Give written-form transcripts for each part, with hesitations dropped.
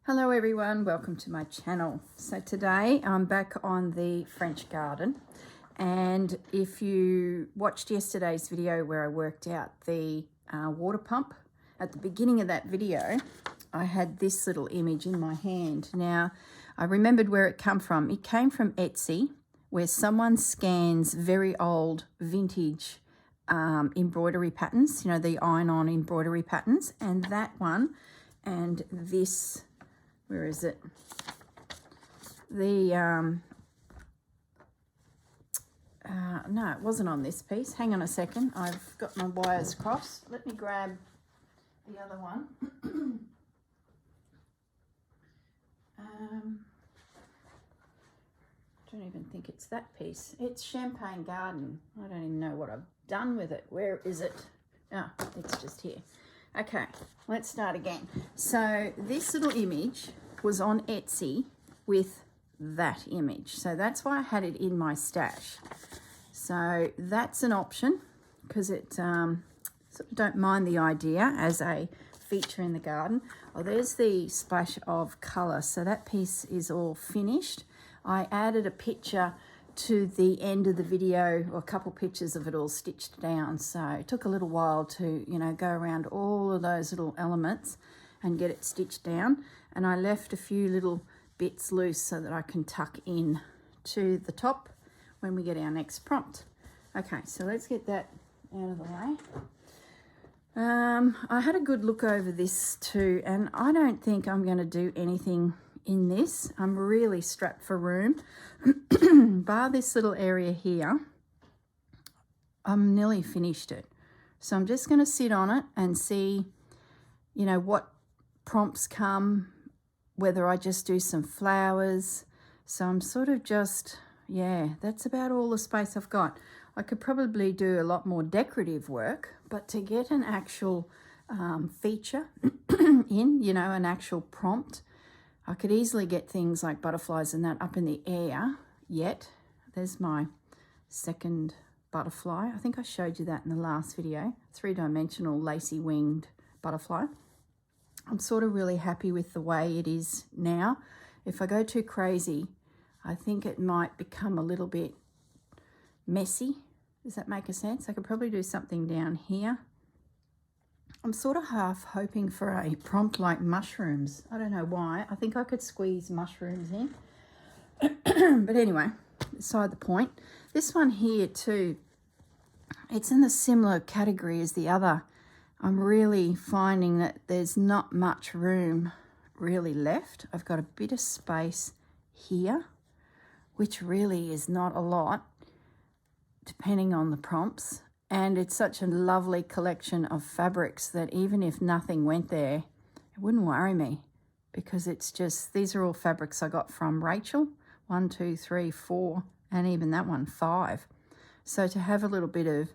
Hello everyone, welcome to my channel. So today I'm back on the French garden, and if you watched yesterday's video where I worked out the water pump, at the beginning of that video I had this little image in my hand. Now I remembered where it came from. It came from Etsy, where someone scans very old vintage embroidery patterns, you know, the iron-on embroidery patterns, and that one and this, where is it? The, no, it wasn't on this piece. Hang on a second. I've got my wires crossed. Let me grab the other one. Don't even think it's that piece. It's Champagne Garden. I don't even know what I've done with it. Where is it? Oh, it's just here. Okay, let's start again. So this little image was on Etsy with that image. So that's why I had it in my stash. So that's an option, because it sort of don't mind the idea as a feature in the garden. Oh, there's the splash of colour. So that piece is all finished. I added a picture to the end of the video, or a couple pictures of it all stitched down. So it took a little while to, you know, go around all of those little elements and get it stitched down. And I left a few little bits loose so that I can tuck in to the top when we get our next prompt. Okay, so let's get that out of the way. I had a good look over this too, and I don't think I'm going to do anything in this. I'm really strapped for room. Bar this little area here, I'm nearly finished it. So I'm just going to sit on it and see, you know, what prompts come, whether I just do some flowers. So I'm sort of just, yeah, that's about all the space I've got. I could probably do a lot more decorative work, but to get an actual feature in, you know, an actual prompt, I could easily get things like butterflies and that up in the air. Yet there's my second butterfly. I think I showed you that in the last video. 3-dimensional lacy winged butterfly. I'm sort of really happy with the way it is now. If I go too crazy, I think it might become a little bit messy. Does that make a sense? I could probably do something down here. I'm sort of half hoping for a prompt like mushrooms. I don't know why. I think I could squeeze mushrooms in. But anyway, beside the point. This one here too, it's in the similar category as the other. I'm really finding that there's not much room really left. I've got a bit of space here, which really is not a lot, depending on the prompts. And it's such a lovely collection of fabrics that even if nothing went there, it wouldn't worry me, because it's just, these are all fabrics I got from Rachel. 1, 2, 3, 4, and even that one, 5. So to have a little bit of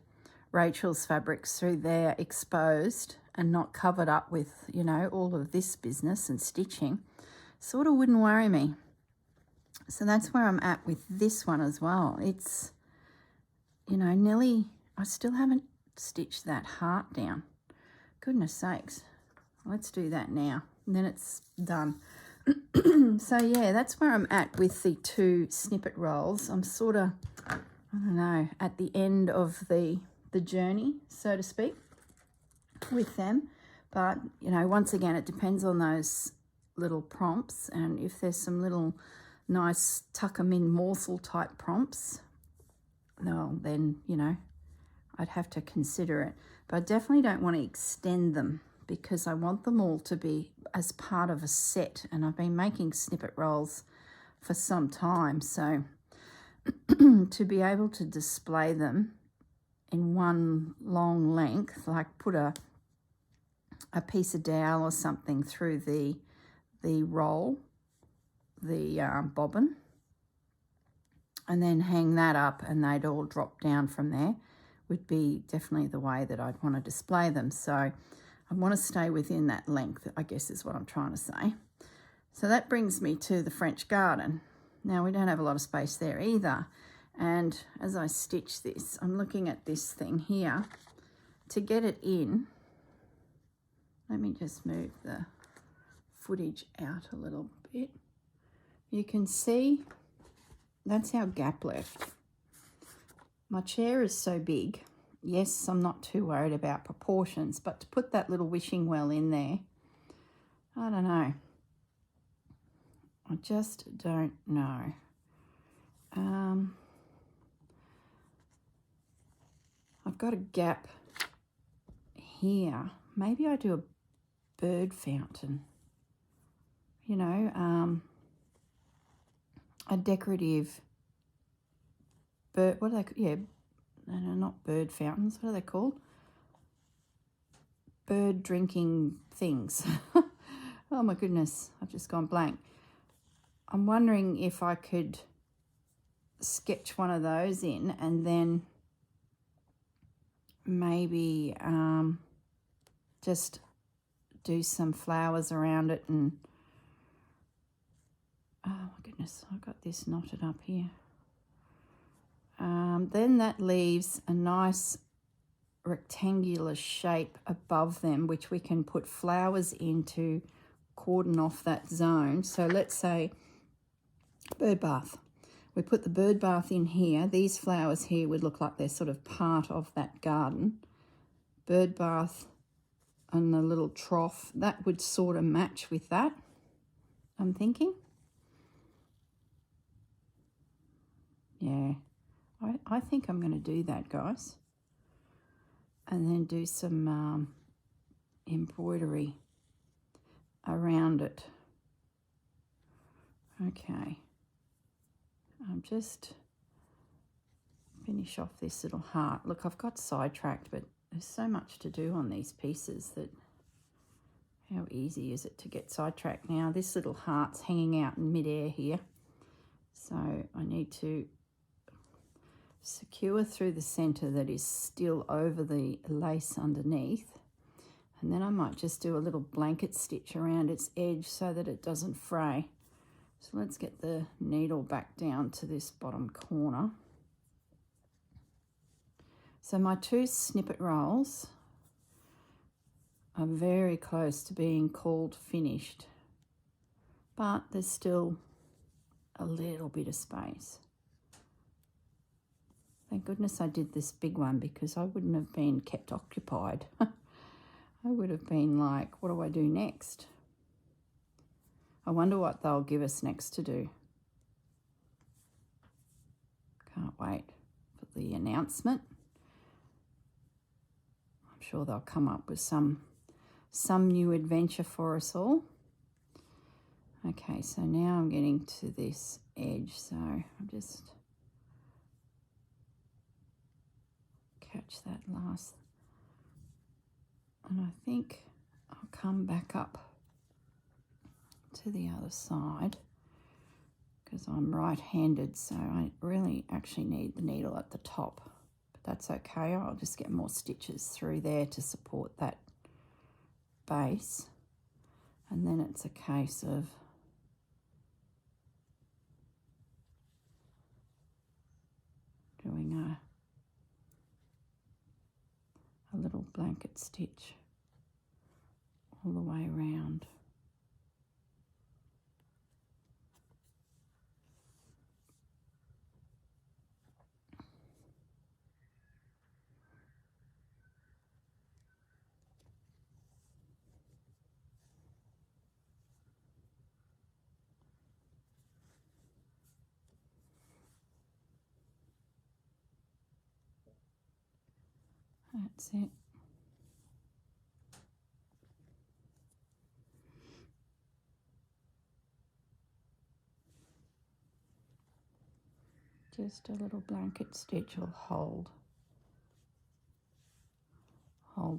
Rachel's fabrics through there exposed and not covered up with, you know, all of this business and stitching, sort of wouldn't worry me. So that's where I'm at with this one as well. It's, you know, nearly, I still haven't stitched that heart down. Goodness sakes. Let's do that now, and then it's done. So yeah, that's where I'm at with the 2 snippet rolls. I'm sort of, I don't know, at the end of the journey, so to speak, with them. But, you know, once again, it depends on those little prompts, and if there's some little nice tuck 'em in morsel type prompts, well, then, you know, I'd have to consider it. But I definitely don't want to extend them, because I want them all to be as part of a set, and I've been making snippet rolls for some time, so to be able to display them in one long length, like put a piece of dowel or something through the roll, the bobbin, and then hang that up and they'd all drop down from there, would be definitely the way that I'd want to display them. So I want to stay within that length, I guess is what I'm trying to say. So that brings me to the French garden. Now we don't have a lot of space there either. And as I stitch this, I'm looking at this thing here. To get it in, let me just move the footage out a little bit. You can see that's our gap left. My chair is so big. Yes, I'm not too worried about proportions, but to put that little wishing well in there, I don't know. I just don't know. I've got a gap here. Maybe I do a bird fountain. You know, a decorative bird, what are they, yeah, no, not bird fountains, what are they called? Bird drinking things. Oh my goodness, I've just gone blank. I'm wondering if I could sketch one of those in and then maybe just do some flowers around it and, oh my goodness, I've got this knotted up here. Then that leaves a nice rectangular shape above them, which we can put flowers in to cordon off that zone. So let's say bird bath. We put the bird bath in here. These flowers here would look like they're sort of part of that garden. Bird bath and the little trough, that would sort of match with that, I'm thinking. Yeah, I think I'm going to do that, guys. And then do some embroidery around it. Okay. I'm just finish off this little heart. Look, I've got sidetracked, but there's so much to do on these pieces that how easy is it to get sidetracked. Now, this little heart's hanging out in midair here. So I need to secure through the center that is still over the lace underneath. And then I might just do a little blanket stitch around its edge so that it doesn't fray. So let's get the needle back down to this bottom corner. So my two snippet rolls are very close to being called finished, but there's still a little bit of space. Thank goodness I did this big one because I wouldn't have been kept occupied. I would have been like, what do I do next? I wonder what they'll give us next to do. Can't wait for the announcement. I'm sure they'll come up with some new adventure for us all. Okay, so now I'm getting to this edge, so I'm just catch that last, and I think I'll come back up to the other side because I'm right-handed, so I really actually need the needle at the top, but that's okay. I'll just get more stitches through there to support that base, and then it's a case of doing a little blanket stitch all the way around. That's it. Just a little blanket stitch will hold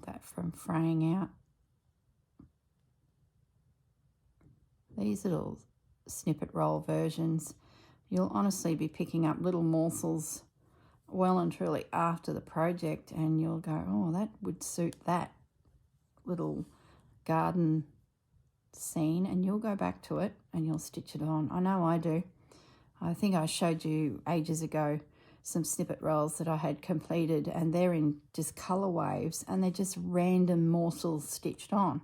that from fraying out. These little snippet roll versions, you'll honestly be picking up little morsels well and truly after the project, and you'll go, oh, that would suit that little garden scene, and you'll go back to it and you'll stitch it on. I know I do. I think I showed you ages ago some snippet rolls that I had completed, and they're in just colour waves and they're just random morsels stitched on.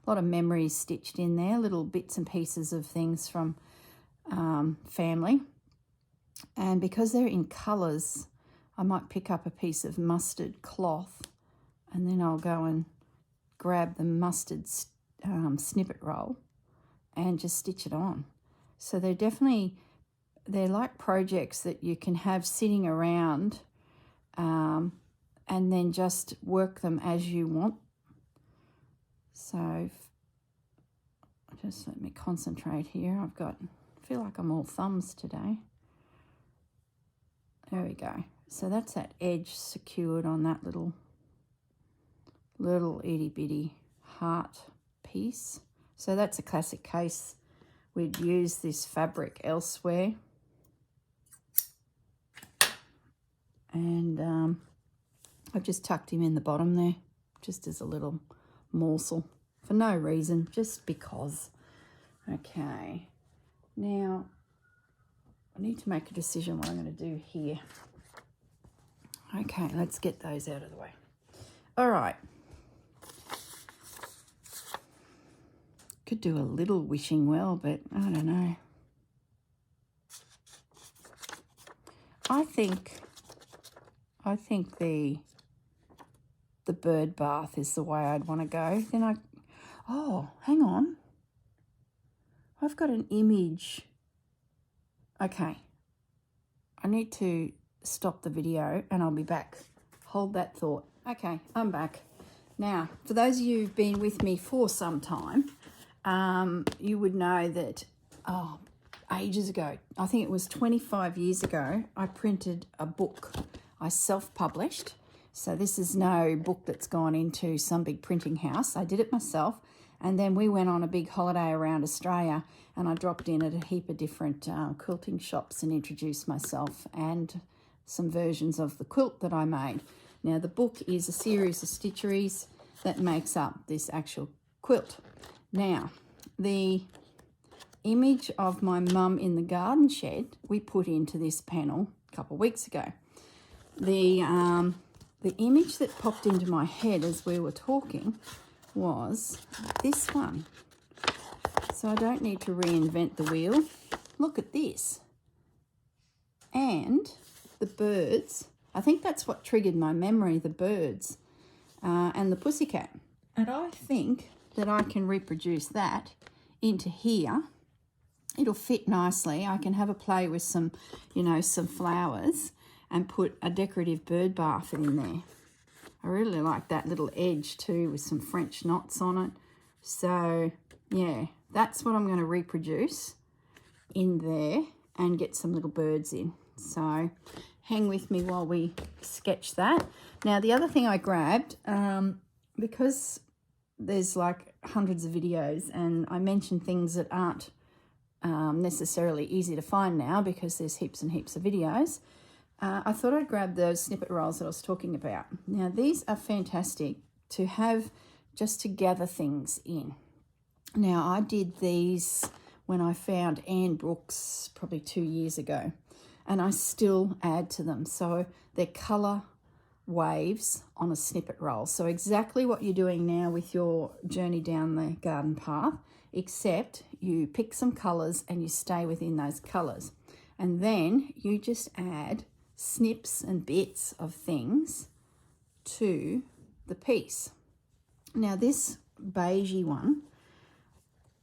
lot of memories stitched in there, little bits and pieces of things from family. And because they're in colours, I might pick up a piece of mustard cloth and then I'll go and grab the mustard snippet roll and just stitch it on. So they're like projects that you can have sitting around and then just work them as you want. So just let me concentrate here. I feel like I'm all thumbs today. There we go. So that's that edge secured on that little itty bitty heart piece. So that's a classic case. We'd use this fabric elsewhere. And I've just tucked him in the bottom there, just as a little morsel for no reason, just because. Okay, now I need to make a decision what I'm going to do here. Okay, let's get those out of the way. All right. Could do a little wishing well, but I don't know. I think the bird bath is the way I'd want to go. Then oh, hang on. I've got an image. Okay. I need to stop the video and I'll be back. Hold that thought. Okay, I'm back. Now, for those of you who've been with me for some time, you would know that, ages ago, I think it was 25 years ago, I printed a book. I self-published. So this is no book that's gone into some big printing house. I did it myself. And then we went on a big holiday around Australia and I dropped in at a heap of different quilting shops and introduced myself and some versions of the quilt that I made. Now, the book is a series of stitcheries that makes up this actual quilt. Now, the image of my mum in the garden shed we put into this panel a couple of weeks ago. The image that popped into my head as we were talking was this one. So I don't need to reinvent the wheel. Look at this. And the birds. I think that's what triggered my memory, the birds and the pussycat. And I think that I can reproduce that into here. It'll fit nicely. I can have a play with some, some flowers and put a decorative bird bath in there. I really like that little edge too with some French knots on it. So, yeah, that's what I'm going to reproduce in there and get some little birds in. So, hang with me while we sketch that. Now, the other thing I grabbed, because there's like hundreds of videos and I mention things that aren't necessarily easy to find now because there's heaps and heaps of videos, I thought I'd grab those snippet rolls that I was talking about. Now, these are fantastic to have just to gather things in. Now, I did these when I found Anne Brook's probably 2 years ago, and I still add to them. So they're colour waves on a snippet roll. So exactly what you're doing now with your journey down the garden path, except you pick some colours and you stay within those colours. And then you just add snips and bits of things to the piece. Now this beigey one,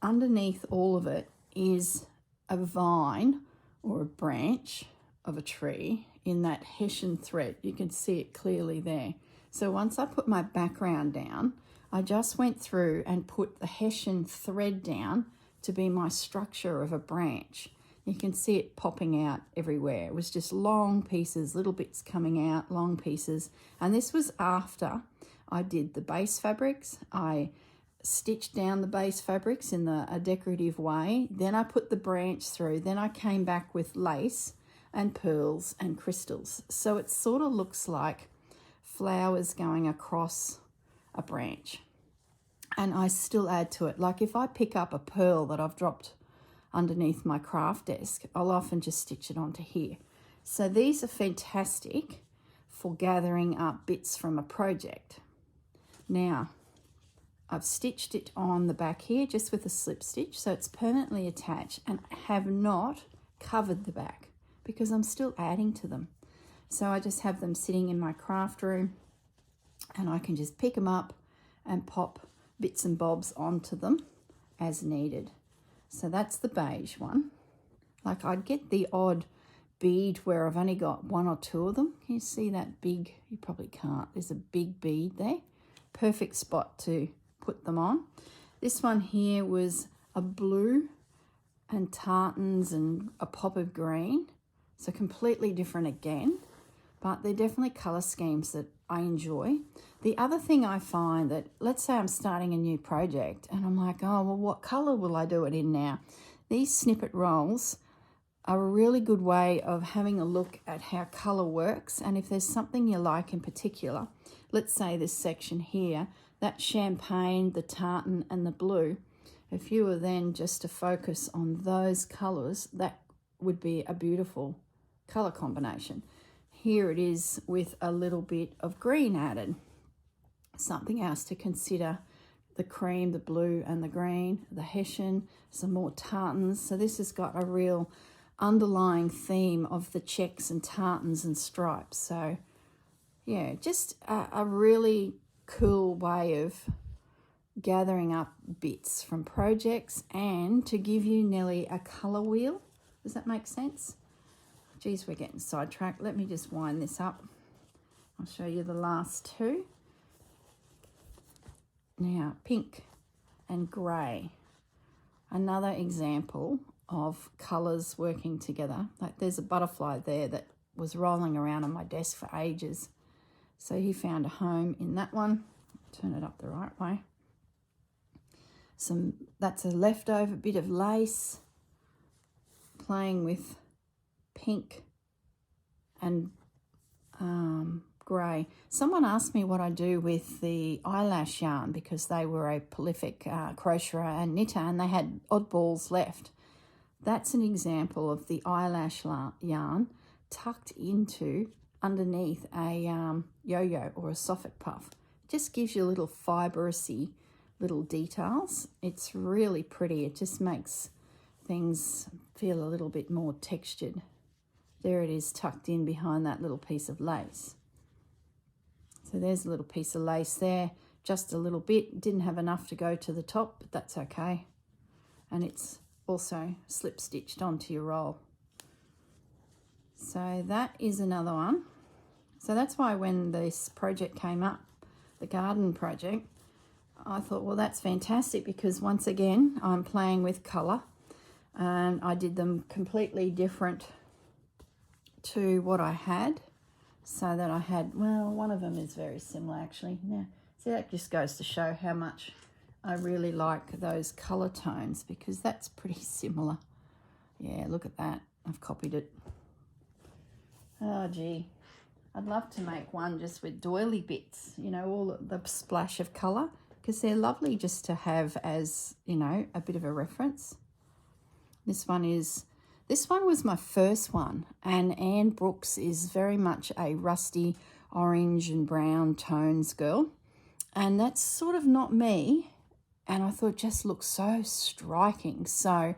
underneath all of it is a vine or a branch of a tree in that hessian thread. You can see it clearly there. So once I put my background down, I just went through and put the hessian thread down to be my structure of a branch. You can see it popping out everywhere. It was just long pieces, little bits coming out, long pieces. And this was after I did the base fabrics. I stitched down the base fabrics in a decorative way. Then I put the branch through. Then I came back with lace and pearls and crystals. So it sort of looks like flowers going across a branch. And I still add to it. Like if I pick up a pearl that I've dropped underneath my craft desk, I'll often just stitch it onto here. So these are fantastic for gathering up bits from a project. Now, I've stitched it on the back here just with a slip stitch, so it's permanently attached, and have not covered the back because I'm still adding to them. So I just have them sitting in my craft room, and I can just pick them up and pop bits and bobs onto them as needed. So that's the beige one. Like, I'd get the odd bead where I've only got one or two of them. Can you see that big? You probably can't. There's a big bead there. Perfect spot to put them on. This one here was a blue and tartans and a pop of green. So completely different again, but they're definitely colour schemes that I enjoy. The other thing I find that, let's say I'm starting a new project and I'm like, oh, well, what colour will I do it in now? These snippet rolls are a really good way of having a look at how colour works, and if there's something you like in particular, let's say this section here, that champagne, the tartan and the blue, if you were then just to focus on those colours, that would be a beautiful colour combination. Here it is with a little bit of green added. Something else to consider, the cream, the blue and the green, the hessian, some more tartans. So this has got a real underlying theme of the checks and tartans and stripes. So yeah, just a really cool way of gathering up bits from projects and to give you nearly a colour wheel. Does that make sense? Geez, we're getting sidetracked. Let me just wind this up. I'll show you the last two. Now, pink and grey. Another example of colours working together. Like, there's a butterfly there that was rolling around on my desk for ages. So he found a home in that one. Turn it up the right way. That's a leftover bit of lace, playing with pink and grey. Someone asked me what I do with the eyelash yarn because they were a prolific crocheter and knitter and they had oddballs left. That's an example of the eyelash yarn tucked into underneath a yo-yo or a soffit puff. Just gives you little fibrous-y little details. It's really pretty. It just makes things feel a little bit more textured. There it is, tucked in behind that little piece of lace. So there's a little piece of lace there, just a little bit. Didn't have enough to go to the top, but that's okay. And it's also slip stitched onto your roll. So that is another one. So that's why when this project came up, the garden project, I thought, well, that's fantastic because once again, I'm playing with colour and I did them completely different to what I had. So that I had, well, one of them is very similar actually. Now, see, that just goes to show how much I really like those colour tones because that's pretty similar. Yeah, look at that. I've copied it. Oh, gee. I'd love to make one just with doily bits, you know, all the splash of colour, because they're lovely just to have as, you know, a bit of a reference. This one was my first one, and Anne Brooks is very much a rusty orange and brown tones girl, and that's sort of not me, and I thought it just looks so striking. So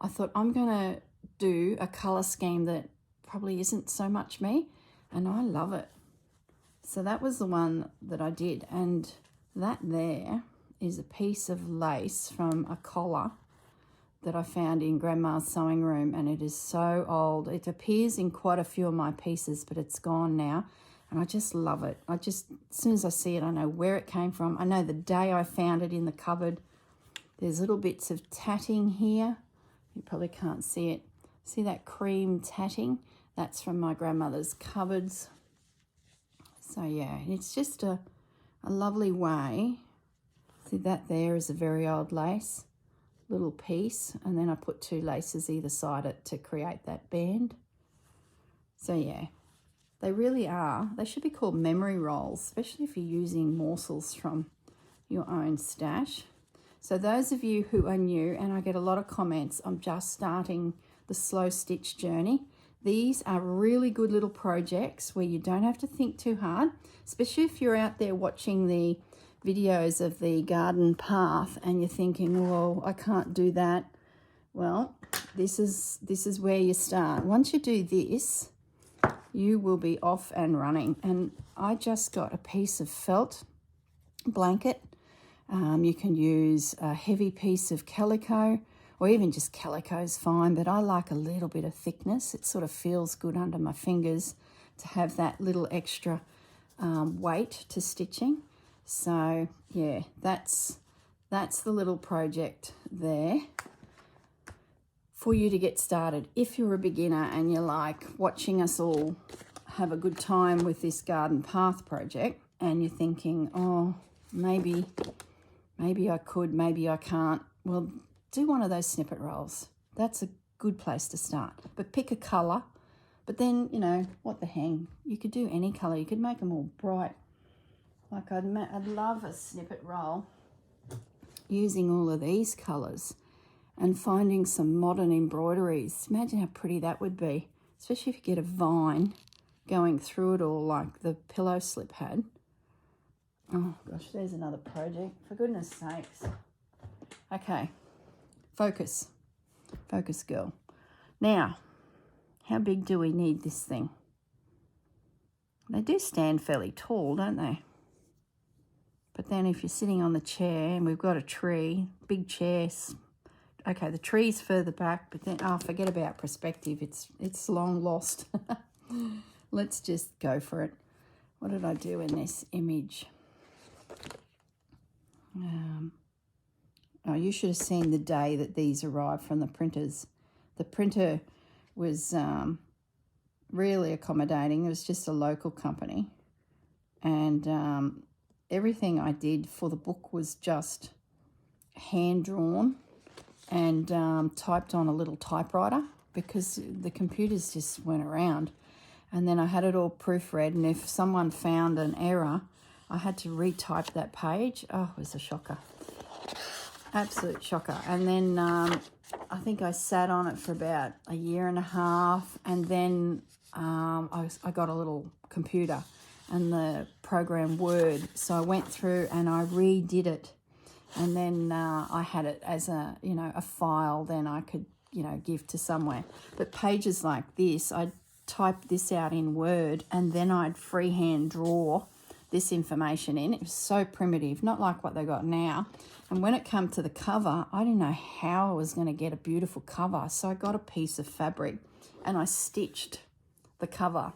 I thought I'm going to do a colour scheme that probably isn't so much me, and I love it. So that was the one that I did, and that there is a piece of lace from a collar that I found in Grandma's sewing room, and it is so old. It appears in quite a few of my pieces, but it's gone now, and I just love it. As soon as I see it, I know where it came from. I know the day I found it in the cupboard. There's little bits of tatting here. You probably can't see it. See that cream tatting? That's from my grandmother's cupboards. So yeah, it's just a lovely way. See, that there is a very old lace, little piece, and then I put two laces either side it to create that band. So yeah, they really are. They should be called memory rolls, especially if you're using morsels from your own stash. So those of you who are new, and I get a lot of comments, I'm just starting the slow stitch journey. These are really good little projects where you don't have to think too hard, especially if you're out there watching the videos of the garden path and you're thinking, well, I can't do that. Well, this is where you start. Once you do this, you will be off and running. And I just got a piece of felt blanket. You can use a heavy piece of calico, or even just calico is fine, but I like a little bit of thickness. It sort of feels good under my fingers to have that little extra weight to stitching. So yeah, that's the little project there for you to get started. If you're a beginner and you're like watching us all have a good time with this garden path project and you're thinking, oh, maybe I could, maybe I can't, well, do one of those snippet rolls. That's a good place to start. But pick a colour. But then, you know, what the hang? You could do any colour. You could make them all bright. Like I'd love a snippet roll using all of these colours and finding some modern embroideries. Imagine how pretty that would be, especially if you get a vine going through it all like the pillow slip had. Oh gosh, there's another project, for goodness sakes. Okay, focus girl. Now, how big do we need this thing? They do stand fairly tall, don't they? But then if you're sitting on the chair and we've got a tree, big chairs. Okay, the tree's further back, but then, oh, forget about perspective. It's long lost. Let's just go for it. What did I do in this image? Oh, you should have seen the day that these arrived from the printers. The printer was really accommodating. It was just a local company. And everything I did for the book was just hand-drawn and typed on a little typewriter because the computers just went around. And then I had it all proofread, and if someone found an error, I had to retype that page. Oh, it was a shocker. Absolute shocker. And then I think I sat on it for about a year and a half, and then I got a little computer and the program Word. So I went through and I redid it. And then I had it as a file then I could, give to somewhere. But pages like this, I'd type this out in Word and then I'd freehand draw this information in. It was so primitive, not like what they got now. And when it came to the cover, I didn't know how I was going to get a beautiful cover. So I got a piece of fabric and I stitched the cover.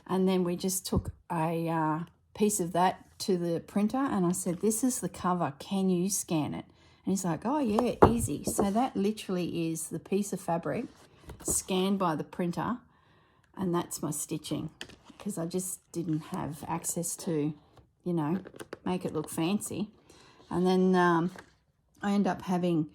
And then we just took a piece of that to the printer and I said, this is the cover, can you scan it? And he's like, oh yeah, easy. So that literally is the piece of fabric scanned by the printer, and that's my stitching, because I just didn't have access to, make it look fancy. And then I end up having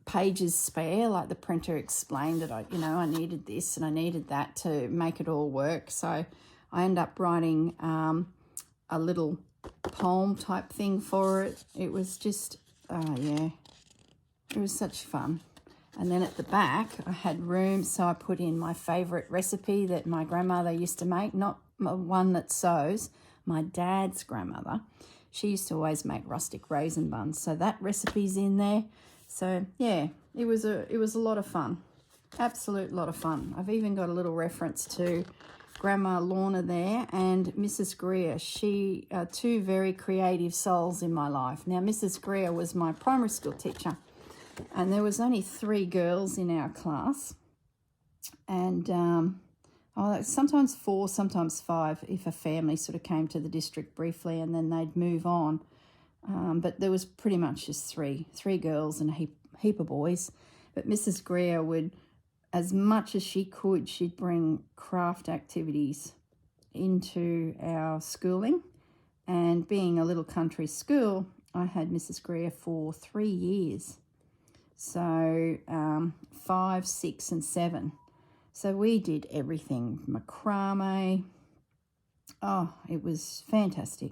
pages spare, like the printer explained that I needed this and I needed that to make it all work. So I end up writing a little poem type thing for it. It was just, it was such fun. And then at the back, I had room, so I put in my favourite recipe that my grandmother used to make, not one that sews, my dad's grandmother. She used to always make rustic raisin buns, so that recipe's in there. So yeah, it was a lot of fun, absolute lot of fun. I've even got a little reference to Grandma Lorna there and Mrs. Greer. She are two very creative souls in my life. Now, Mrs. Greer was my primary school teacher, and there was only 3 girls in our class, and sometimes 4, sometimes 5 if a family sort of came to the district briefly and then they'd move on. But there was pretty much just 3 girls and a heap of boys. But Mrs. Greer would, as much as she could, she'd bring craft activities into our schooling. And being a little country school, I had Mrs. Greer for 3 years. So 5, 6 and 7. So we did everything, macrame. Oh, it was fantastic.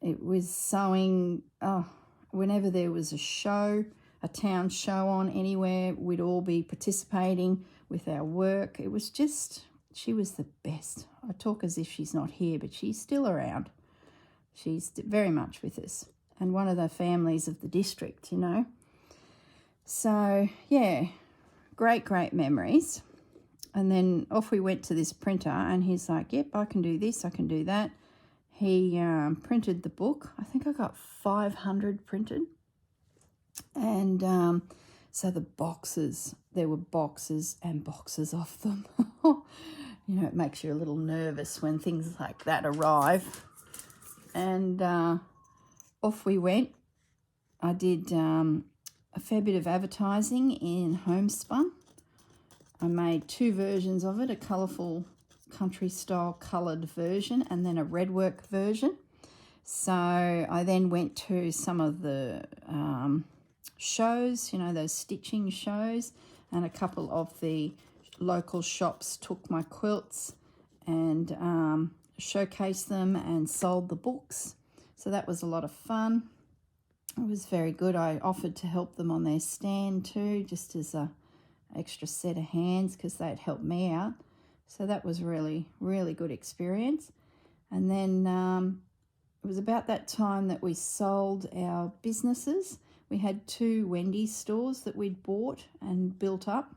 It was sewing. Oh, whenever there was a show, a town show on anywhere, we'd all be participating with our work. It was just, she was the best. I talk as if she's not here, but she's still around. She's very much with us and one of the families of the district, you know. So, yeah, great memories. And then off we went to this printer and he's like, yep, I can do this, I can do that. He printed the book. I think I got 500 printed. And so the boxes, there were boxes and boxes of them. You know, it makes you a little nervous when things like that arrive. And off we went. I did a fair bit of advertising in homespun. I made 2 versions of it, a colourful country style coloured version and then a red work version. So I then went to some of the shows, you know, those stitching shows, and a couple of the local shops took my quilts and showcased them and sold the books. So that was a lot of fun. It was very good. I offered to help them on their stand too, just as a extra set of hands because they'd helped me out. So that was really good experience. And then it was about that time that we sold our businesses. We had 2 Wendy's stores that we'd bought and built up,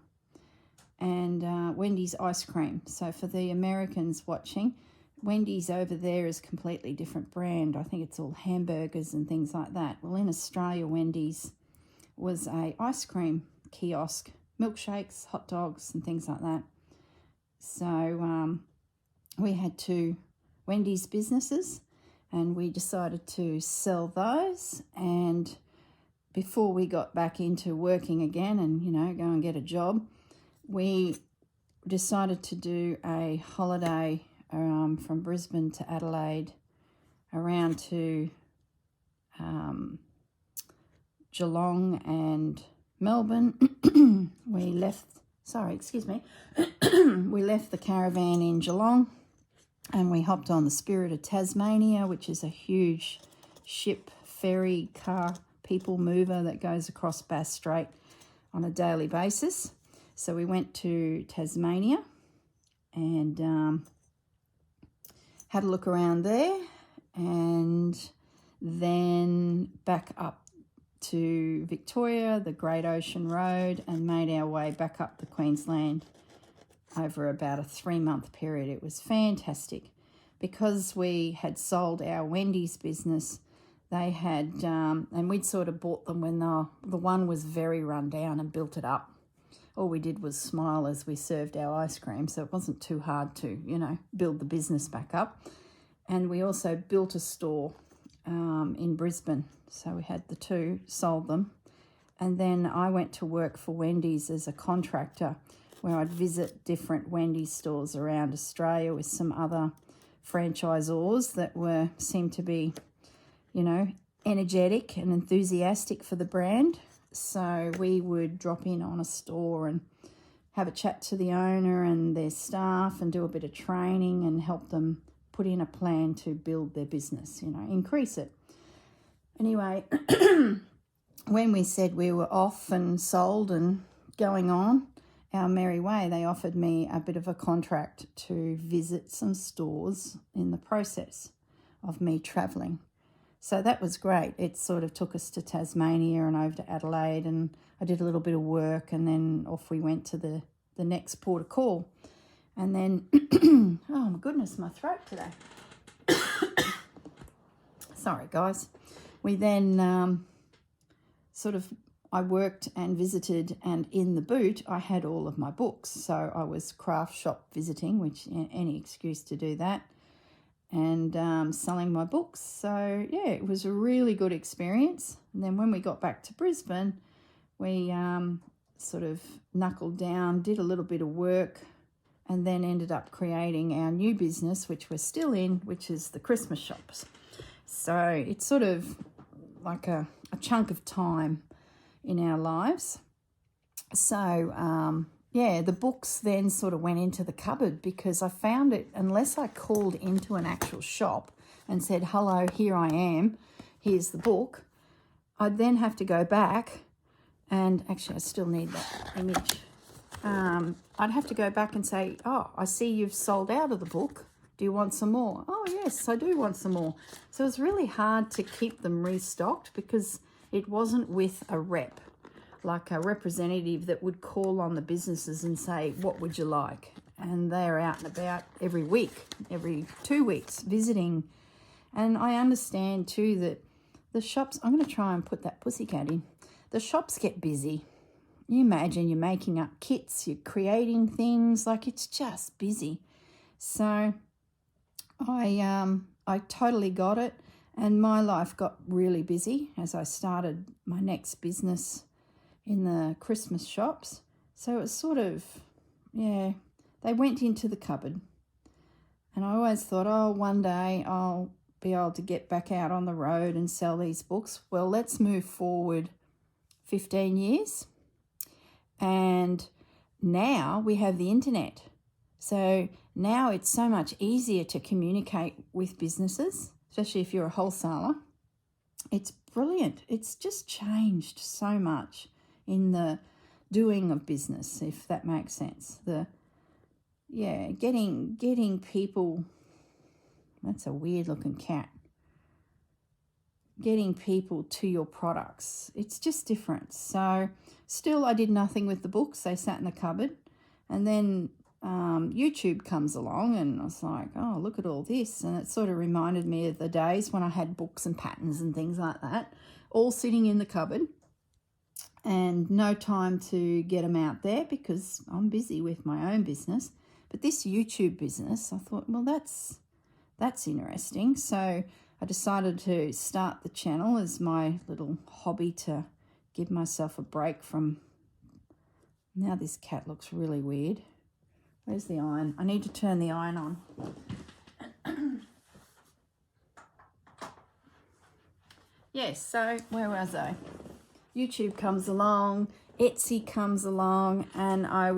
and Wendy's ice cream. So for the Americans watching, Wendy's over there is a completely different brand. I think it's all hamburgers and things like that. Well, in Australia, Wendy's was a ice cream kiosk, milkshakes, hot dogs and things like that. So we had 2 Wendy's businesses and we decided to sell those. And before we got back into working again and, you know, go and get a job, we decided to do a holiday from Brisbane to Adelaide around to Geelong and Melbourne. We left the caravan in Geelong and we hopped on the Spirit of Tasmania, which is a huge ship, ferry, car, people mover that goes across Bass Strait on a daily basis. So we went to Tasmania and had a look around there, and then back up to Victoria, the Great Ocean Road, and made our way back up to Queensland over about a 3-month period. It was fantastic. Because we had sold our Wendy's business, they had, and we'd sort of bought them when the one was very run down and built it up. All we did was smile as we served our ice cream, so it wasn't too hard to, you know, build the business back up. And we also built a store in Brisbane, so we had the 2, sold them. And then I went to work for Wendy's as a contractor, where I'd visit different Wendy's stores around Australia with some other franchisors that seemed to be, you know, energetic and enthusiastic for the brand. So we would drop in on a store and have a chat to the owner and their staff and do a bit of training and help them put in a plan to build their business, you know, increase it. Anyway, when we said we were off and sold and going on our merry way, they offered me a bit of a contract to visit some stores in the process of me travelling. So that was great. It sort of took us to Tasmania and over to Adelaide, and I did a little bit of work, and then off we went to the next port of call. And then, oh my goodness, my throat today. Sorry, guys. We then I worked and visited, and in the boot I had all of my books. So I was craft shop visiting, which any excuse to do that, and selling my books. So yeah, it was a really good experience. And then when we got back to Brisbane, we sort of knuckled down, did a little bit of work, and then ended up creating our new business, which we're still in, which is the Christmas shops. So it's sort of like a chunk of time in our lives. So yeah, the books then sort of went into the cupboard because I found it, unless I called into an actual shop and said, hello, here I am, here's the book, I'd then have to go back, and actually I still need that image. I'd have to go back and say, oh, I see you've sold out of the book. Do you want some more? Oh, yes, I do want some more. So it was really hard to keep them restocked because it wasn't with a rep, like a representative that would call on the businesses and say, what would you like? And they're out and about every week, every 2 weeks, visiting. And I understand too that the shops, I'm going to try and put that pussycat in. The shops get busy. You imagine you're making up kits, you're creating things, like it's just busy. So I totally got it, and my life got really busy as I started my next business in the Christmas shops. So it was sort of, yeah, they went into the cupboard. And I always thought, oh, one day I'll be able to get back out on the road and sell these books. Well, let's move forward 15 years. And now we have the internet. So now it's so much easier to communicate with businesses, especially if you're a wholesaler. It's brilliant. It's just changed so much in the doing of business, if that makes sense. Getting people, that's a weird looking cat, getting people to your products, it's just different. So still I did nothing with the books. They sat in the cupboard, and then YouTube comes along, and I was like, oh, look at all this. And it sort of reminded me of the days when I had books and patterns and things like that all sitting in the cupboard, and no time to get them out there because I'm busy with my own business. But this YouTube business, I thought, well, that's interesting. So I decided to start the channel as my little hobby to give myself a break from. Now this cat looks really weird. Where's the iron? I need to turn the iron on. Yes, so where was I? YouTube comes along, Etsy comes along, and I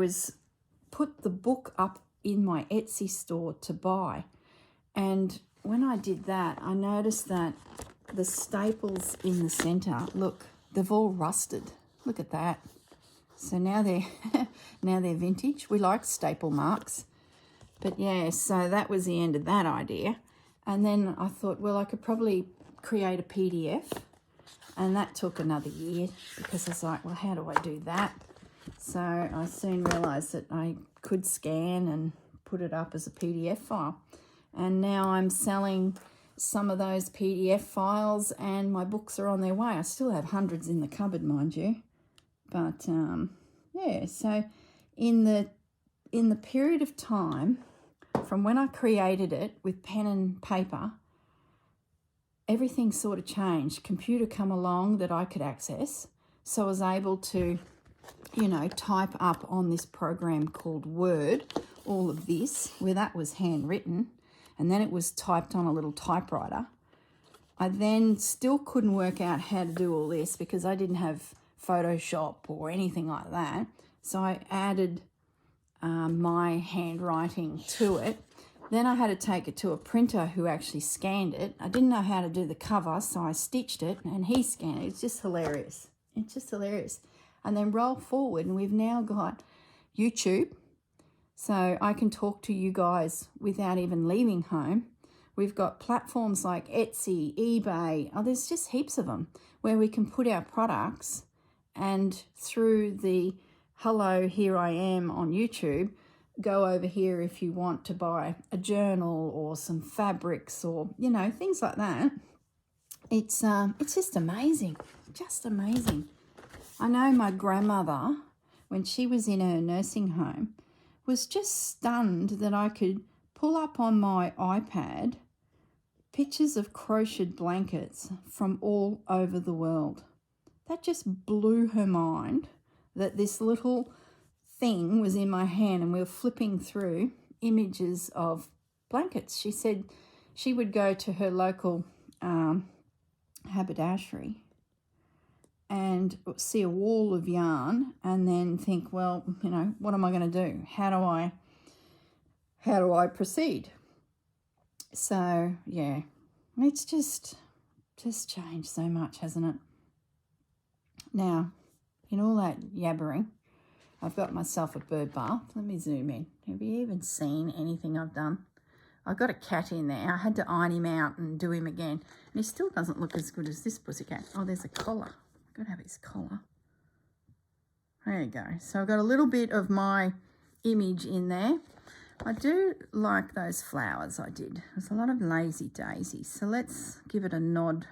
put the book up in my Etsy store to buy. And when I did that, I noticed that the staples in the center, look, they've all rusted. Look at that. So now they're vintage. We like staple marks. But yeah, so that was the end of that idea. And then I thought, well, I could probably create a PDF. And that took another year because I was like, well, how do I do that? So I soon realised that I could scan and put it up as a PDF file. And now I'm selling some of those PDF files, and my books are on their way. I still have hundreds in the cupboard, mind you. But yeah, so in the period of time from when I created it with pen and paper, everything sort of changed. Computer come along that I could access, so I was able to, type up on this program called Word all of this, where that was handwritten, and then it was typed on a little typewriter. I then still couldn't work out how to do all this because I didn't have Photoshop or anything like that. So I added my handwriting to it. Then I had to take it to a printer who actually scanned it. I didn't know how to do the cover, so I stitched it and he scanned it. It's just hilarious. It's just hilarious. And then roll forward, and we've now got YouTube. So I can talk to you guys without even leaving home. We've got platforms like Etsy, eBay. Oh, there's just heaps of them where we can put our products, and through the hello, here I am on YouTube, go over here if you want to buy a journal or some fabrics or, things like that. It's just amazing, just amazing. I know my grandmother, when she was in her nursing home, was just stunned that I could pull up on my iPad pictures of crocheted blankets from all over the world. That just blew her mind that this little thing was in my hand and we were flipping through images of blankets. She said she would go to her local haberdashery and see a wall of yarn and then think, well, what am I going to do? How do I proceed? So, yeah, it's just changed so much, hasn't it? Now, in all that yabbering, I've got myself a bird bath. Let me zoom in. Have you even seen anything I've done? I got a cat in there. I had to iron him out and do him again. And he still doesn't look as good as this pussycat. Oh, there's a collar. I've got to have his collar. There you go. So I've got a little bit of my image in there. I do like those flowers I did. There's a lot of lazy daisies. So let's give it a nod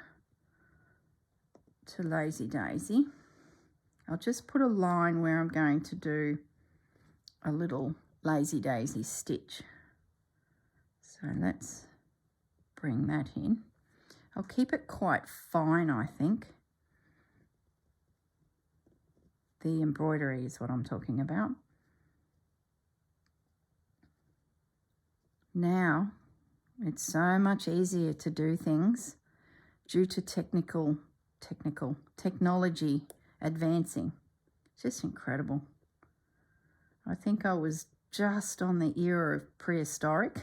to lazy daisy. I'll just put a line where I'm going to do a little lazy daisy stitch. So let's bring that in. I'll keep it quite fine, I think. The embroidery is what I'm talking about. Now, it's so much easier to do things due to technology advancing. It's just incredible. I think I was just on the era of prehistoric.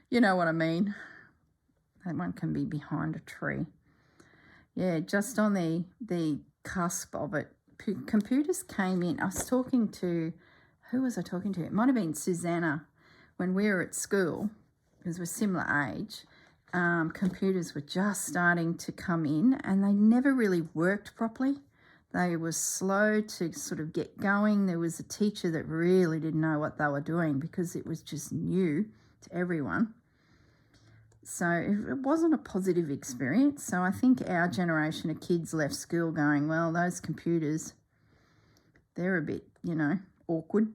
You know what I mean. That one can be behind a tree. Yeah, just on the cusp of it. Computers came in. I was talking to, who was I talking to? It might have been Susanna when we were at school, because we're similar age. Computers were just starting to come in and they never really worked properly. They were slow to sort of get going. There was a teacher that really didn't know what they were doing because it was just new to everyone. So it wasn't a positive experience. So I think our generation of kids left school going, well, those computers, they're a bit, you know, awkward.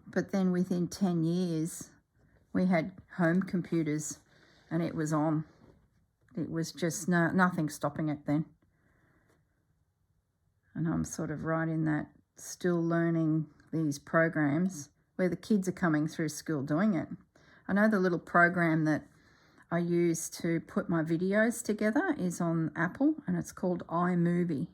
But then within 10 years, we had home computers and it was on. It was just nothing stopping it then. And I'm sort of right in that, still learning these programs where the kids are coming through school doing it. I know the little program that I use to put my videos together is on Apple and it's called iMovie.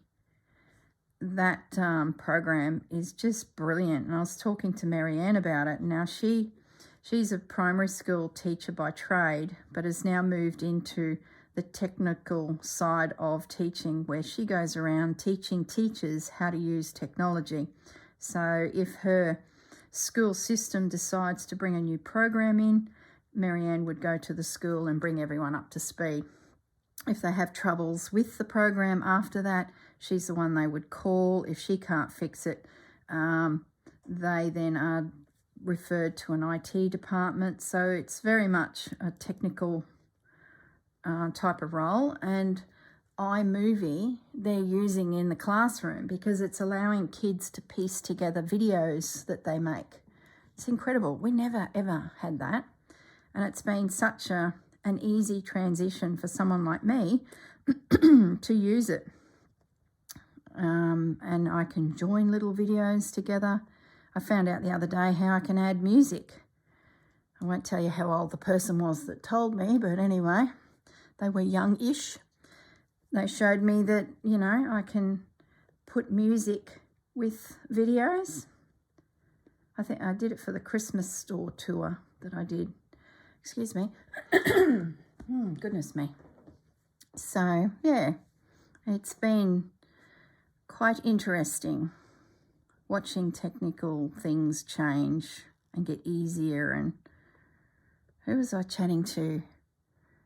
That program is just brilliant. And I was talking to Marianne about it. Now she's a primary school teacher by trade, but has now moved into the technical side of teaching, where she goes around teaching teachers how to use technology. So if her school system decides to bring a new program in, Marianne would go to the school and bring everyone up to speed. If they have troubles with the program after that, she's the one they would call. If she can't fix it, they then are referred to an IT department. So it's very much a technical type of role. And iMovie they're using in the classroom because it's allowing kids to piece together videos that they make. It's incredible. We never ever had that. And it's been such an easy transition for someone like me to use it. And I can join little videos together. I found out the other day how I can add music. I won't tell you how old the person was that told me, but anyway, they were young-ish. They showed me that, you know, I can put music with videos. I think I did it for the Christmas store tour that I did. Excuse me. Goodness me. So, yeah, it's been quite interesting watching technical things change and get easier. And who was I chatting to?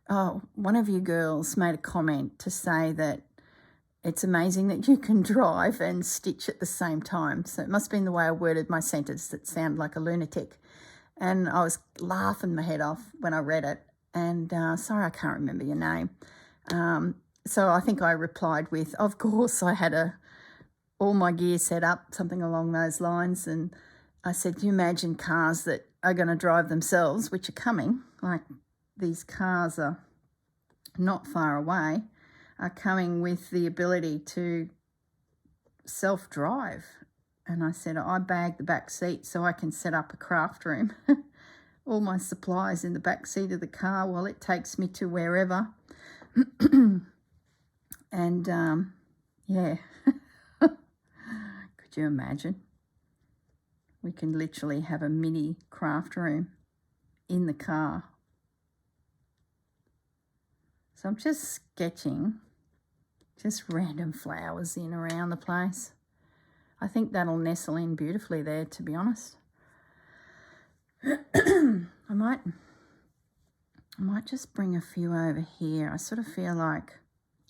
Oh, one of you girls made a comment to say that it's amazing that you can drive and stitch at the same time. So it must have been the way I worded my sentence that sounded like a lunatic. And I was laughing my head off when I read it. And sorry, I can't remember your name. So I think I replied with, of course, I had all my gear set up, something along those lines. And I said, do you imagine cars that are going to drive themselves, which are coming, like these cars are not far away, are coming with the ability to self-drive. And I said, I bag the back seat so I can set up a craft room. All my supplies in the back seat of the car while it takes me to wherever. And, yeah. Could you imagine? We can literally have a mini craft room in the car. So I'm just sketching just random flowers in around the place. I think that'll nestle in beautifully there, to be honest. I might just bring a few over here. I sort of feel like,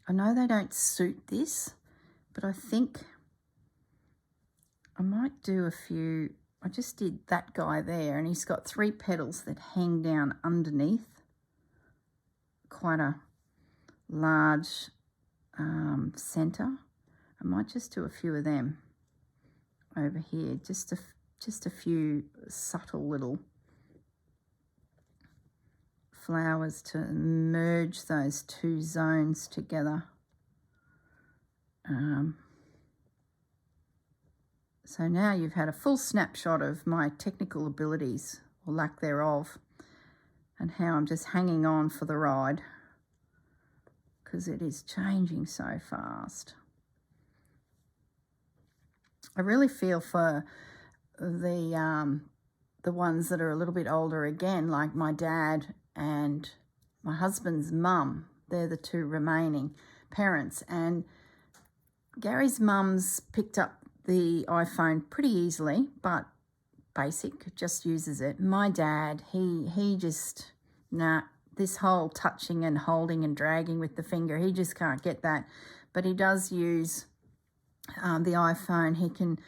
I know they don't suit this, but I think I might do a few. I just did that guy there, and he's got 3 petals that hang down underneath. Quite a large center. I might just do a few of them over here, just a few subtle little flowers to merge those 2 zones together. So now you've had a full snapshot of my technical abilities, or lack thereof, and how I'm just hanging on for the ride, because it is changing so fast. I really feel for the ones that are a little bit older again, like my dad and my husband's mum. They're the 2 remaining parents, and Gary's mum's picked up the iPhone pretty easily, but basic, just uses it. My dad, he just, this whole touching and holding and dragging with the finger, he just can't get that. But he does use the iPhone. He can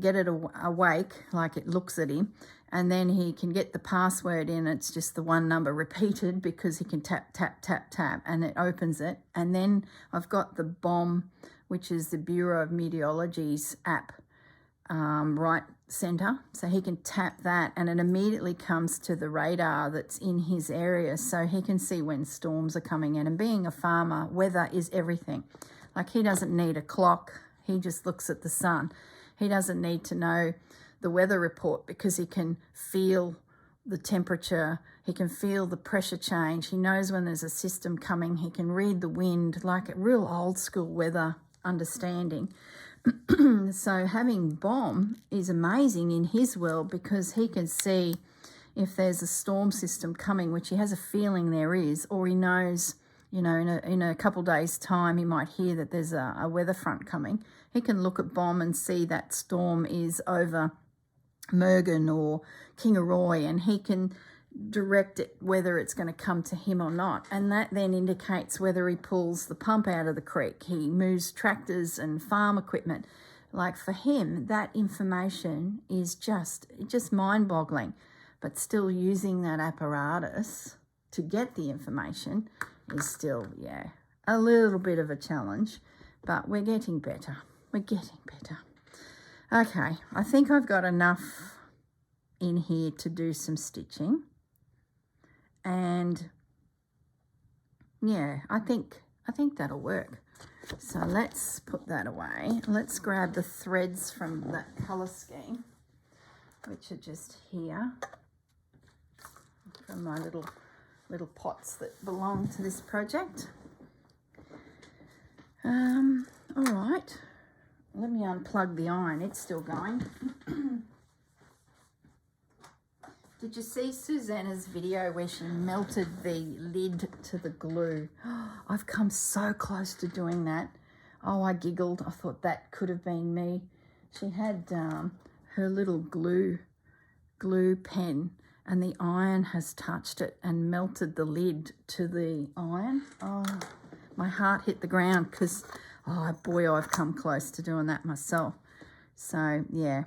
get it awake, like it looks at him, and then he can get the password in. It's just the 1 number repeated, because he can tap, tap, tap, tap, and it opens it. And then I've got the BOM, which is the Bureau of Meteorology's app, right center. So he can tap that, and it immediately comes to the radar that's in his area, so he can see when storms are coming in. And being a farmer, weather is everything. Like, he doesn't need a clock. He just looks at the sun. He doesn't need to know the weather report, because he can feel the temperature. He can feel the pressure change. He knows when there's a system coming. He can read the wind, like a real old school weather understanding. So having BOM is amazing in his world, because he can see if there's a storm system coming, which he has a feeling there is, or he knows, you know, in a couple of days' time, he might hear that there's a weather front coming. He can look at BOM and see that storm is over Mergen or Kingaroy, and he can direct it whether it's going to come to him or not. And that then indicates whether he pulls the pump out of the creek. He moves tractors and farm equipment. Like, for him, that information is just mind-boggling. But still, using that apparatus to get the information is still, a little bit of a challenge. But we're getting better. We're getting better. Okay, I think I've got enough in here to do some stitching. And yeah, I think that'll work. So let's put that away. Let's grab the threads from that colour scheme, which are just here, from my little pots that belong to this project. All right, let me unplug the iron. It's still going. Did you see Susanna's video where she melted the lid to the glue? I've come so close to doing that. Oh, I giggled. I thought that could have been me. She had her little glue pen, and the iron has touched it and melted the lid to the iron. Oh, my heart hit the ground, because, oh boy, I've come close to doing that myself. So, yeah,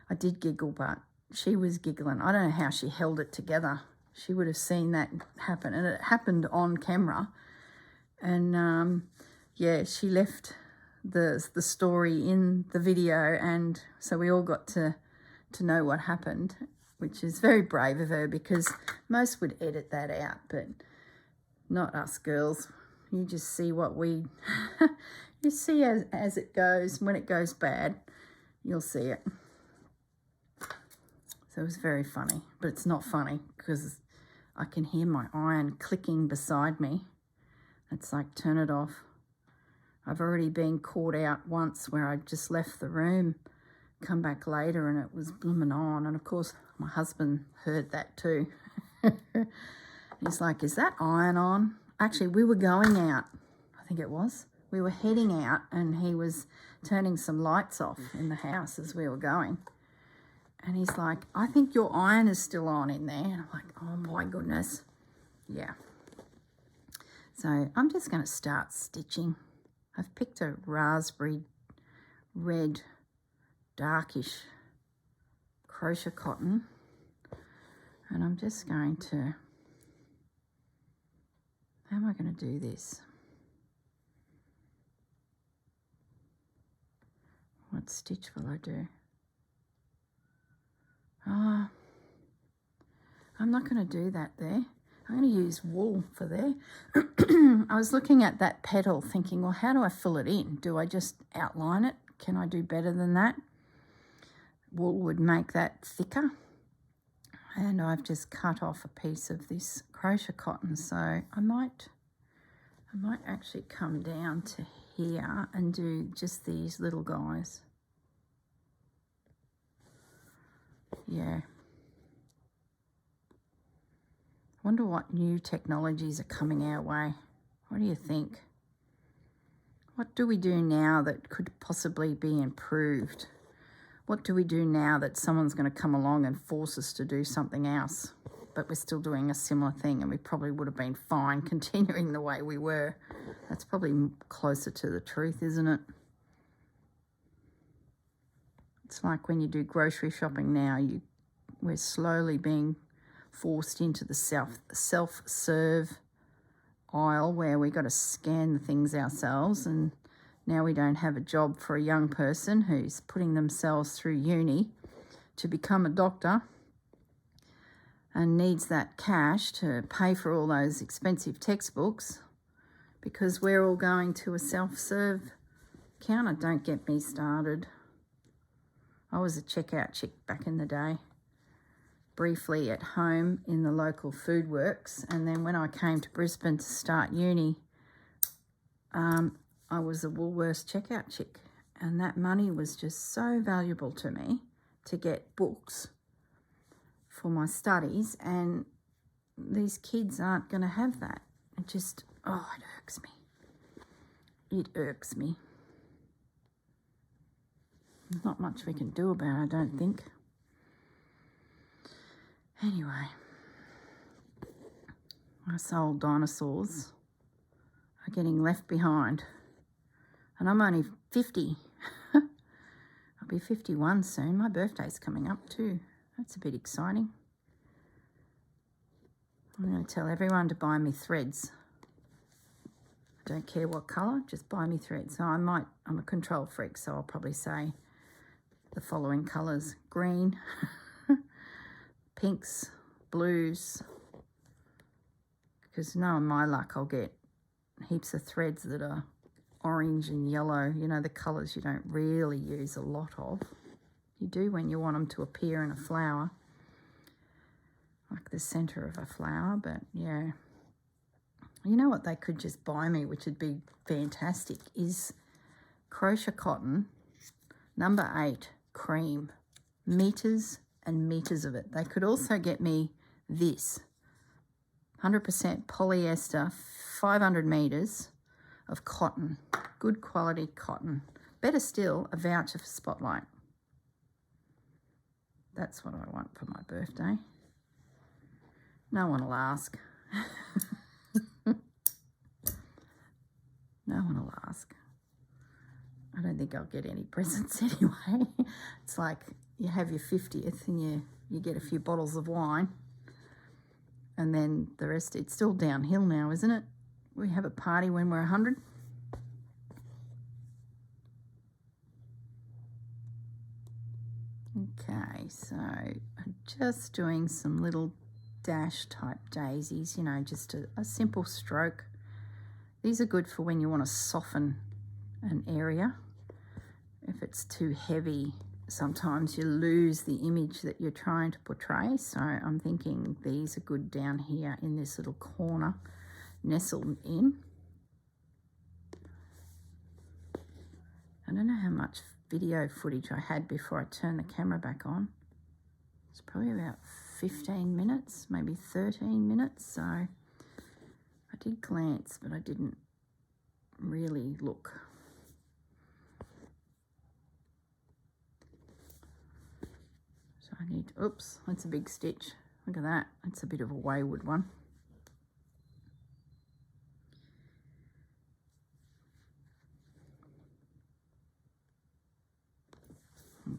I did giggle, but she was giggling. I don't know how she held it together. She would have seen that happen, and it happened on camera. And yeah, she left the story in the video, and so we all got to know what happened, which is very brave of her, because most would edit that out, but not us girls. You just see what we you see as it goes. When it goes bad, you'll see it. So it was very funny, but it's not funny because I can hear my iron clicking beside me. It's like, turn it off. I've already been caught out once where I just left the room, come back later, and it was blooming on. And of course, my husband heard that too. He's like, is that iron on? Actually, we were going out, I think it was. We were heading out, and he was turning some lights off in the house as we were going. And he's like, I think your iron is still on in there. And I'm like, oh my goodness. Yeah. So I'm just going to start stitching. I've picked a raspberry red darkish crochet cotton. And I'm just going to, how am I going to do this? What stitch will I do? Oh, I'm not going to do that there. I'm going to use wool for there. I was looking at that petal thinking, well, how do I fill it in? Do I just outline it? Can I do better than that? Wool would make that thicker. And I've just cut off a piece of this crochet cotton. So I might actually come down to here and do just these little guys. Yeah. I wonder what new technologies are coming our way. What do you think? What do we do now that could possibly be improved? What do we do now that someone's going to come along and force us to do something else, but we're still doing a similar thing and we probably would have been fine continuing the way we were? That's probably closer to the truth, isn't it? It's like when you do grocery shopping now, we're slowly being forced into the self-serve aisle where we got to scan the things ourselves, and now we don't have a job for a young person who's putting themselves through uni to become a doctor and needs that cash to pay for all those expensive textbooks because we're all going to a self-serve counter. Don't get me started. I was a checkout chick back in the day, briefly at home in the local food works, and then when I came to Brisbane to start uni, I was a Woolworths checkout chick, and that money was just so valuable to me to get books for my studies, and these kids aren't going to have that. It just, oh, it irks me. It irks me. There's not much we can do about it, I don't think. Anyway, us old dinosaurs are getting left behind. And I'm only 50. I'll be 51 soon. My birthday's coming up too. That's a bit exciting. I'm going to tell everyone to buy me threads. I don't care what colour, just buy me threads. So I'm a control freak, so I'll probably say the following colours: green, pinks, blues, because knowing my luck, I'll get heaps of threads that are orange and yellow, you know, the colours you don't really use a lot of. You do when you want them to appear in a flower, like the centre of a flower. But yeah, you know what they could just buy me, which would be fantastic, is crochet cotton, number 8, cream, meters and meters of it. They could also get me this 100% polyester, 500 meters of cotton, good quality cotton. Better still, a voucher for Spotlight. That's what I want for my birthday. No one will ask. No one will ask. I don't think I'll get any presents anyway. It's like you have your 50th and you get a few bottles of wine, and then the rest, it's still downhill now, isn't it? We have a party when we're 100. Okay, so I'm just doing some little dash type daisies, you know, just a simple stroke. These are good for when you want to soften an area. If it's too heavy, sometimes you lose the image that you're trying to portray. So I'm thinking these are good down here in this little corner, nestled in. I don't know how much video footage I had before I turned the camera back on. It's probably about 15 minutes, maybe 13 minutes. So I did glance, but I didn't really look. So I need, oops, that's a big stitch. Look at that. That's a bit of a wayward one.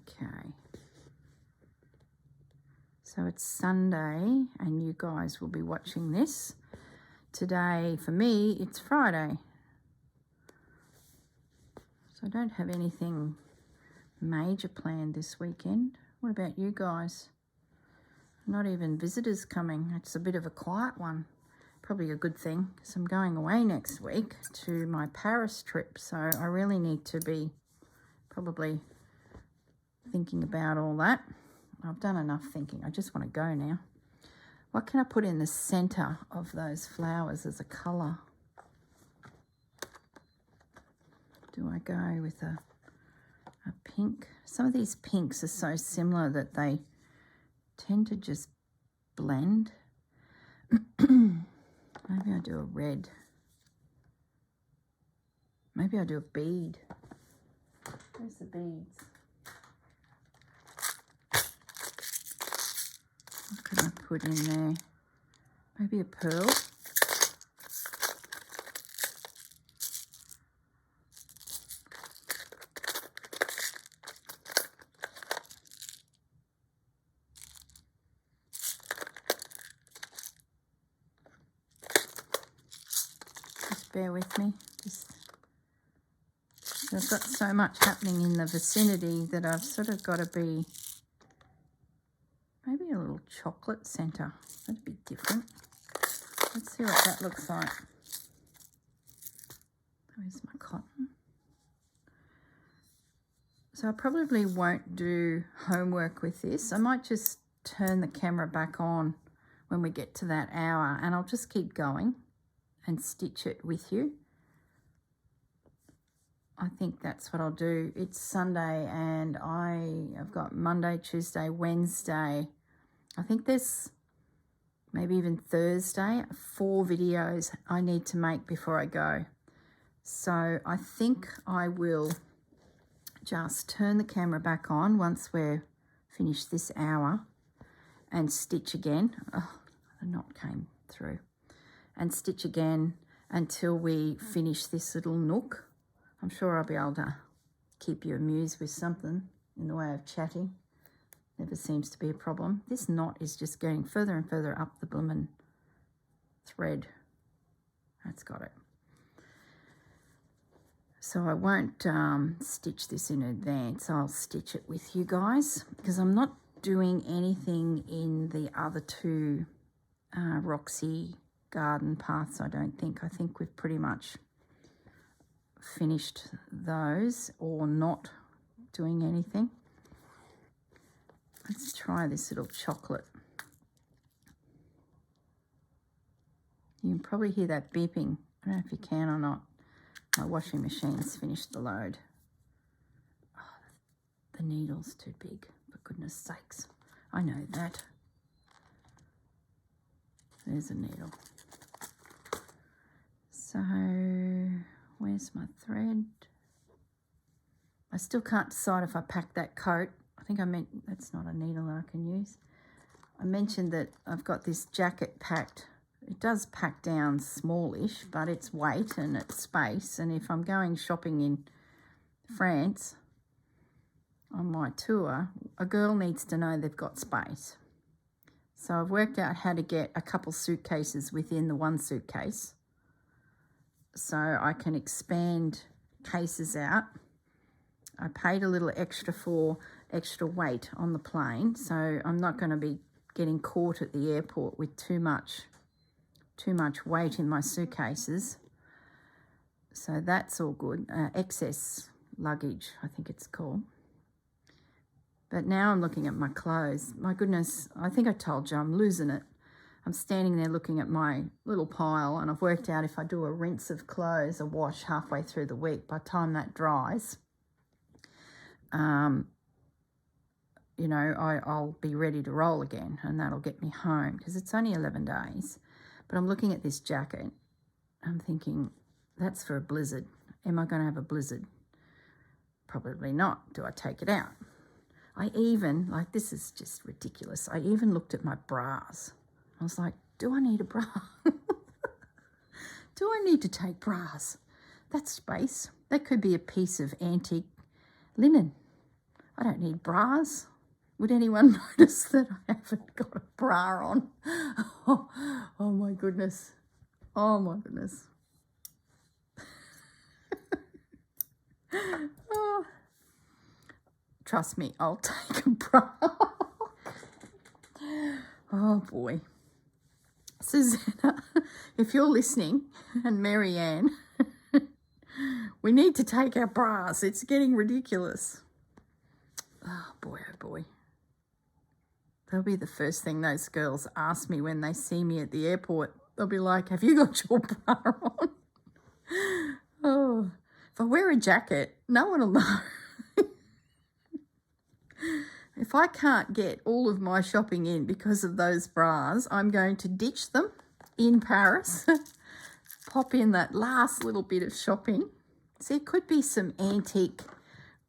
Okay. So it's Sunday and you guys will be watching this. Today, for me, it's Friday. So I don't have anything major planned this weekend. What about you guys? Not even visitors coming. It's a bit of a quiet one. Probably a good thing because I'm going away next week to my Paris trip. So I really need to be probably thinking about all that. I've done enough thinking. I just want to go now. What can I put in the center of those flowers as a colour? Do I go with a pink? Some of these pinks are so similar that they tend to just blend. Maybe I do a red. Maybe I do a bead. Where's the beads? What can I put in there? Maybe a pearl. Just bear with me. I've got so much happening in the vicinity that I've sort of got to be maybe a little chocolate centre. That'd be different. Let's see what that looks like. Where's my cotton? So I probably won't do homework with this. I might just turn the camera back on when we get to that hour and I'll just keep going and stitch it with you. I think that's what I'll do. It's Sunday and I've got Monday, Tuesday, Wednesday. I think there's maybe even Thursday, 4 videos I need to make before I go. So I think I will just turn the camera back on once we're finished this hour and stitch again. Oh, the knot came through. And stitch again until we finish this little nook. I'm sure I'll be able to keep you amused with something in the way of chatting. Never seems to be a problem. This knot is just going further and further up the bloomin' thread. That's got it. So I won't stitch this in advance. I'll stitch it with you guys because I'm not doing anything in the other 2 Roxy garden paths, I don't think. I think we've pretty much finished those or not doing anything. Let's try this little chocolate. You can probably hear that beeping. I don't know if you can or not. My washing machine's finished the load. Oh, the needle's too big, for goodness sakes. I know that. There's a needle. So where's my thread? I still can't decide if I pack that coat. I think I meant that's not a needle that I can use. I mentioned that I've got this jacket packed. It does pack down smallish, but it's weight and it's space. And if I'm going shopping in France on my tour, a girl needs to know they've got space. So I've worked out how to get a couple suitcases within the one suitcase. So I can expand cases out. I paid a little extra for extra weight on the plane, so I'm not going to be getting caught at the airport with too much weight in my suitcases. So that's all good. Excess luggage, I think it's called. But now I'm looking at my clothes. My goodness, I think I told you I'm losing it. I'm standing there looking at my little pile and I've worked out if I do a rinse of clothes, a wash halfway through the week, by the time that dries, you know, I'll be ready to roll again and that'll get me home because it's only 11 days. But I'm looking at this jacket. I'm thinking, that's for a blizzard. Am I going to have a blizzard? Probably not. Do I take it out? I even, like, this is just ridiculous. I even looked at my bras. I was like, do I need a bra? Do I need to take bras? That's space. That could be a piece of antique linen. I don't need bras. Would anyone notice that I haven't got a bra on? Oh my goodness. Oh my goodness. Oh. Trust me, I'll take a bra. Oh boy. Susanna, if you're listening, and Marianne, we need to take our bras. It's getting ridiculous. Oh boy, oh boy. That'll be the first thing those girls ask me when they see me at the airport. They'll be like, have you got your bra on? Oh, if I wear a jacket, no one will know. If I can't get all of my shopping in because of those bras, I'm going to ditch them in Paris, pop in that last little bit of shopping. See, it could be some antique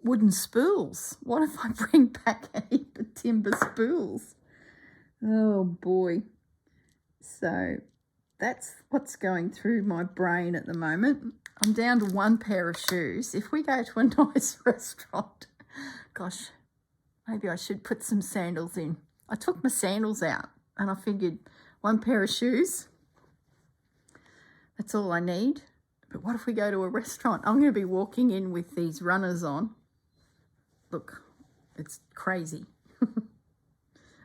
wooden spools. What if I bring back a heap of timber spools? Oh boy. So that's what's going through my brain at the moment. I'm down to one pair of shoes. If we go to a nice restaurant, gosh, maybe I should put some sandals in. I took my sandals out and I figured one pair of shoes, that's all I need. But what if we go to a restaurant? I'm going to be walking in with these runners on. Look, it's crazy.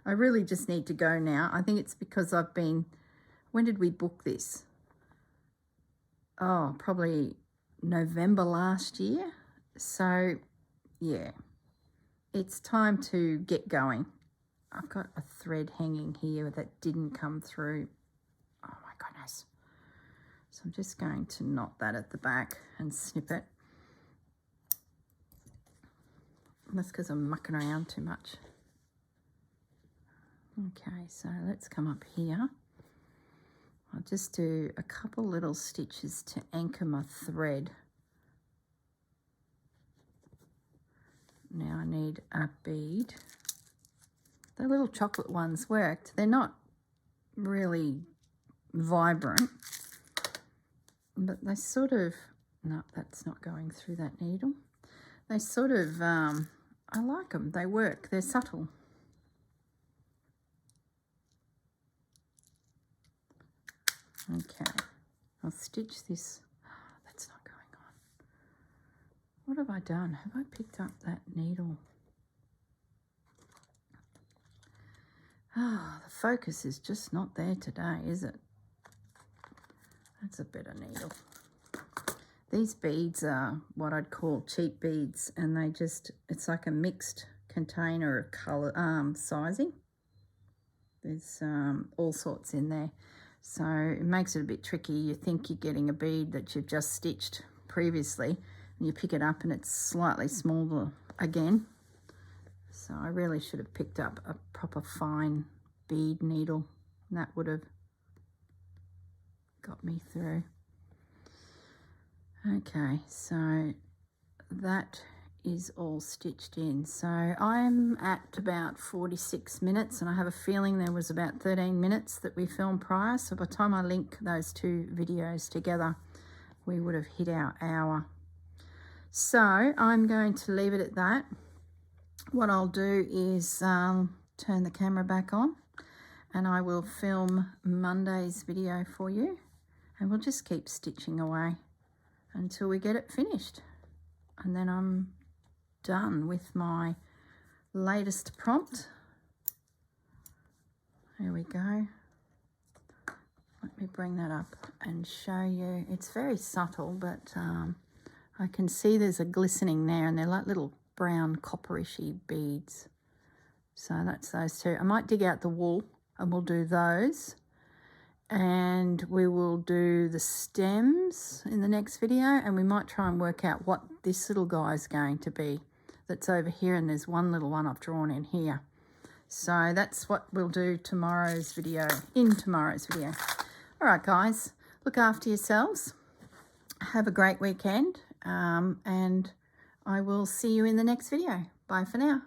I really just need to go now. I think it's because I've been, when did we book this? Oh, probably November last year. So, yeah, it's time to get going. I've got a thread hanging here that didn't come through. Oh, my goodness. So I'm just going to knot that at the back and snip it. That's because I'm mucking around too much. Okay, so let's come up here. I'll just do a couple little stitches to anchor my thread. Now I need a bead. The little chocolate ones worked. They're not really vibrant, but they sort of, no, that's not going through that needle. They sort of, I like them. They work. They're subtle. Okay, I'll stitch this. Oh, that's not going on. What have I done? Have I picked up that needle? Ah, the focus is just not there today, is it? That's a better needle. These beads are what I'd call cheap beads, and they just, it's like a mixed container of colour, sizing. There's all sorts in there. So it makes it a bit tricky. You think you're getting a bead that you've just stitched previously, and you pick it up and it's slightly smaller again. So I really should have picked up a proper fine bead needle. And that would have got me through. Okay, so that is all stitched in. So I'm at about 46 minutes, and I have a feeling there was about 13 minutes that we filmed prior. So by the time I link those two videos together, we would have hit our hour. So I'm going to leave it at that. What I'll do is turn the camera back on, and I will film Monday's video for you, and we'll just keep stitching away until we get it finished. And then I'm done with my latest prompt. There we go. Let me bring that up and show you. It's very subtle, but I can see there's a glistening there, and they're like little brown copperishy beads. So that's those two. I might dig out the wool and we'll do those. And we will do the stems in the next video, and we might try and work out what this little guy is going to be that's over here, and there's one little one I've drawn in here. So that's what we'll do in tomorrow's video. All right, guys, look after yourselves. Have a great weekend, and I will see you in the next video. Bye for now.